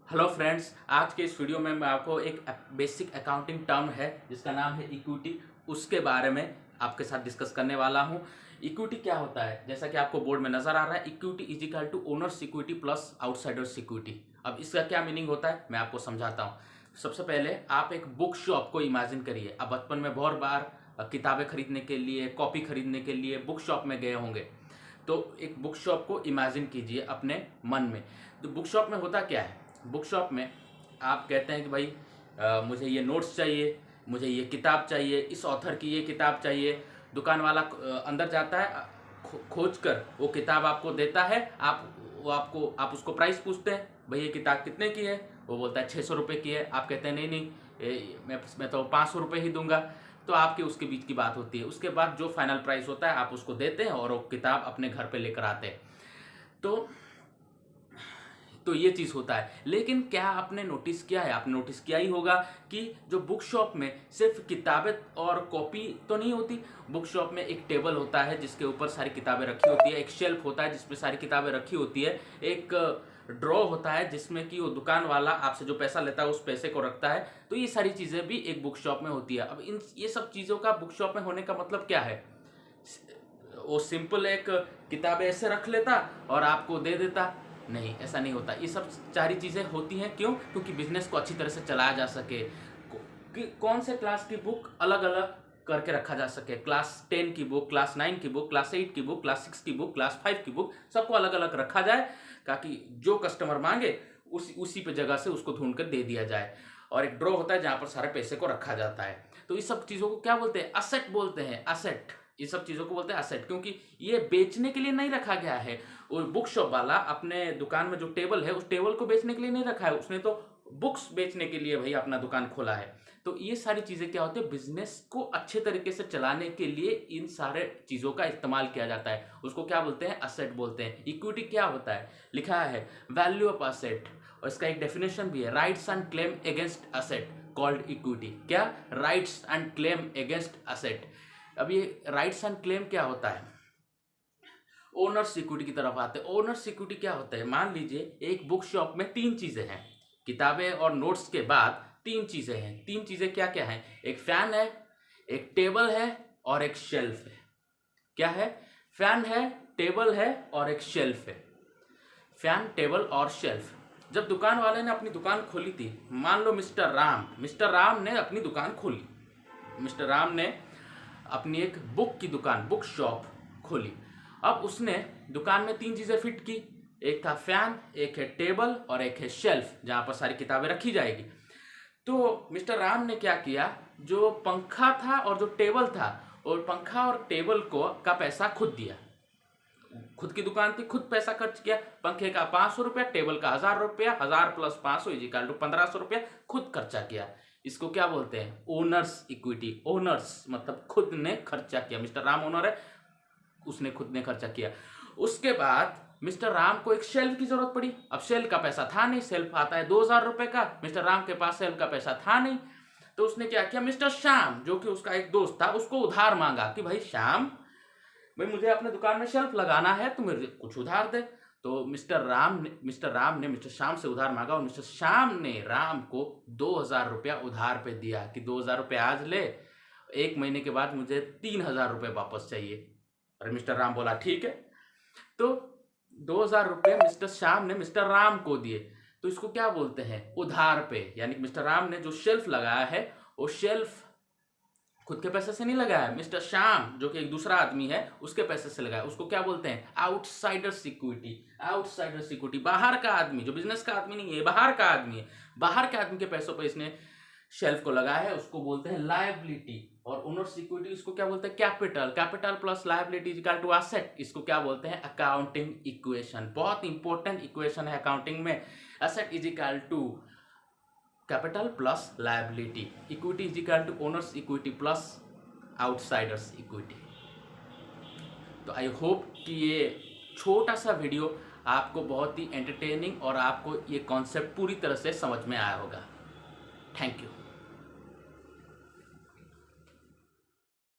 Hello friends, आज के इस वीडियो में मैं आपको एक बेसिक अकाउंटिंग टर्म है जिसका नाम है इक्विटी, उसके बारे में आपके साथ डिस्कस करने वाला हूं। इक्विटी क्या होता है? जैसा कि आपको बोर्ड में नजर आ रहा है, equity is equal to owners equity plus outsiders equity. अब इसका क्या मीनिंग होता है मैं आपको समझाता हूँ। सबसे पहले आप एक बुक शॉप को इमेजिन करिए। अब बचपन में बहुत बार किताबें खरीदने के लिए, कॉपी खरीदने के लिए बुक शॉप में गए होंगे। तो एक बुक शॉप को इमेजिन कीजिए अपने मन में। तो बुक शॉप में होता क्या है? बुक शॉप में आप कहते हैं कि भाई मुझे ये नोट्स चाहिए, मुझे ये किताब चाहिए, इस ऑथर की ये किताब चाहिए। दुकान वाला अंदर जाता है, खोज कर वो किताब आपको देता है। आप उसको प्राइस पूछते हैं, भाई ये किताब कितने की है? वो बोलता है 600 रुपये की है। आप कहते हैं नहीं नहीं, मैं तो 500 रुपये ही दूंगा। तो आपके उसके बीच की बात होती है। उसके बाद जो फाइनल प्राइस होता है आप उसको देते हैं और वो किताब अपने घर पे लेकर आते हैं। तो ये चीज़ होता है। लेकिन क्या आपने नोटिस किया है? आपने नोटिस किया ही होगा कि जो बुक शॉप में सिर्फ किताबें और कॉपी तो नहीं होती। बुक शॉप में एक टेबल होता है जिसके ऊपर सारी किताबें रखी होती है, एक शेल्फ होता है जिसमें सारी किताबें रखी होती है, एक ड्रॉ होता है जिसमें कि वो दुकान वाला आपसे जो पैसा लेता है उस पैसे को रखता है। तो ये सारी चीज़ें भी एक बुक शॉप में होती है। अब ये सब चीज़ों का बुक शॉप में होने का मतलब क्या है? वो सिंपल एक किताब ऐसे रख लेता और आपको दे देता? नहीं, ऐसा नहीं होता। ये सब सारी चीज़ें होती हैं क्यों? क्योंकि बिजनेस को अच्छी तरह से चलाया जा सके। कौन से क्लास की बुक अलग अलग करके रखा जा सके। क्लास 10 की बुक, क्लास 9 की बुक, क्लास 8 की बुक, क्लास 6 की बुक, क्लास 5 की बुक, सबको अलग अलग रखा जाए ताकि जो कस्टमर मांगे उसी पे जगह से उसको ढूंढ कर दे दिया जाए। और एक ड्रॉ होता है जहाँ पर सारे पैसे को रखा जाता है। तो इस सब चीज़ों को क्या बोलते हैं? असेट बोलते हैं। असेट, ये सब चीज़ों को बोलते हैं असेट, क्योंकि ये बेचने के लिए नहीं रखा गया है। और बुक शॉप वाला अपने दुकान में जो टेबल है उस टेबल को बेचने के लिए नहीं रखा है, उसने तो बुक्स बेचने के लिए भाई अपना दुकान खोला है। तो ये सारी चीज़ें क्या होती है? बिजनेस को अच्छे तरीके से चलाने के लिए इन सारे चीज़ों का इस्तेमाल किया जाता है। उसको क्या बोलते हैं? असेट बोलते हैं। इक्विटी क्या होता है? लिखा है वैल्यू ऑफ असेट, और इसका एक डेफिनेशन भी है, rights and claim against asset called equity. क्या? Rights and claim against asset. अब ये राइट्स एंड क्लेम क्या होता है? ओनर्स इक्विटी की तरफ आते हैं। ओनर्स इक्विटी क्या होता है? मान लीजिए एक बुक शॉप में 3 चीजें हैं, किताबें और नोट्स के बाद 3 चीजें हैं। 3 चीजें क्या क्या हैं? एक फैन है, एक टेबल है और एक शेल्फ है। क्या है? फैन है, टेबल है और एक शेल्फ है। फैन, टेबल और शेल्फ। जब दुकान वाले ने अपनी दुकान खोली थी, मान लो मिस्टर राम ने अपनी दुकान खोली। मिस्टर राम ने अपनी एक बुक की दुकान, बुक शॉप खोली। अब उसने दुकान में 3 चीजें फिट की, एक था फैन, एक है टेबल और एक है शेल्फ जहां पर सारी किताबें रखी जाएगी। तो मिस्टर राम ने क्या किया, जो पंखा था और जो टेबल था, और पंखा और टेबल का पैसा खुद दिया। खुद की दुकान थी, खुद पैसा खर्च किया। पंखे का 500 रुपया, टेबल का 1000 रुपया, 1000 प्लस 500 इजिकल टू 1500 रुपया खुद खर्चा किया। इसको क्या बोलते हैं? Owners equity. ओनर्स मतलब खुद ने खर्चा किया। मिस्टर राम ओनर है, उसने खुद ने खर्चा किया। उसके बाद मिस्टर राम को एक शेल्फ की जरूरत पड़ी। अब शेल्फ का पैसा था नहीं, शेल्फ आता है 2000 रुपए का, मिस्टर राम के पास शेल्फ का पैसा था नहीं। तो उसने क्या किया, मिस्टर श्याम जो कि उसका एक दोस्त था, उसको उधार मांगा कि भाई श्याम, भाई मुझे अपने दुकान में शेल्फ लगाना है, तो मुझे कुछ उधार दे। तो मिस्टर राम ने मिस्टर श्याम से उधार मांगा और मिस्टर श्याम ने राम को 2000 रुपया उधार पे दिया कि 2000 रुपये आज ले, 1 महीने के बाद मुझे 3000 रुपये वापस चाहिए। और मिस्टर राम बोला ठीक है। तो 2000 रुपये मिस्टर श्याम ने मिस्टर राम को दिए। तो इसको क्या बोलते हैं? उधार पे। यानी कि मिस्टर राम ने जो शेल्फ लगाया है वो शेल्फ खुद के पैसे से नहीं लगाया, मिस्टर श्याम जो कि एक दूसरा आदमी है उसके पैसे से लगाया। उसको क्या बोलते हैं? Outsiders equity. आउटसाइडर्स इक्विटी, बाहर का आदमी, जो बिजनेस का आदमी नहीं है, बाहर का आदमी है। बाहर के आदमी के पैसों पर इसने शेल्फ को लगाया है, उसको बोलते हैं लायबिलिटी। और ओनर्स इक्विटी इसको क्या बोलते हैं? Capital. Capital plus liability is equal to asset. इसको क्या बोलते हैं? Accounting equation. बहुत इंपॉर्टेंट इक्वेशन है अकाउंटिंग में। Asset is equal to capital plus liability, equity is equal to owners equity plus outsiders equity. तो आई होप कि ये छोटा सा वीडियो आपको बहुत ही एंटरटेनिंग और आपको ये कॉन्सेप्ट पूरी तरह से समझ में आया होगा। Thank you.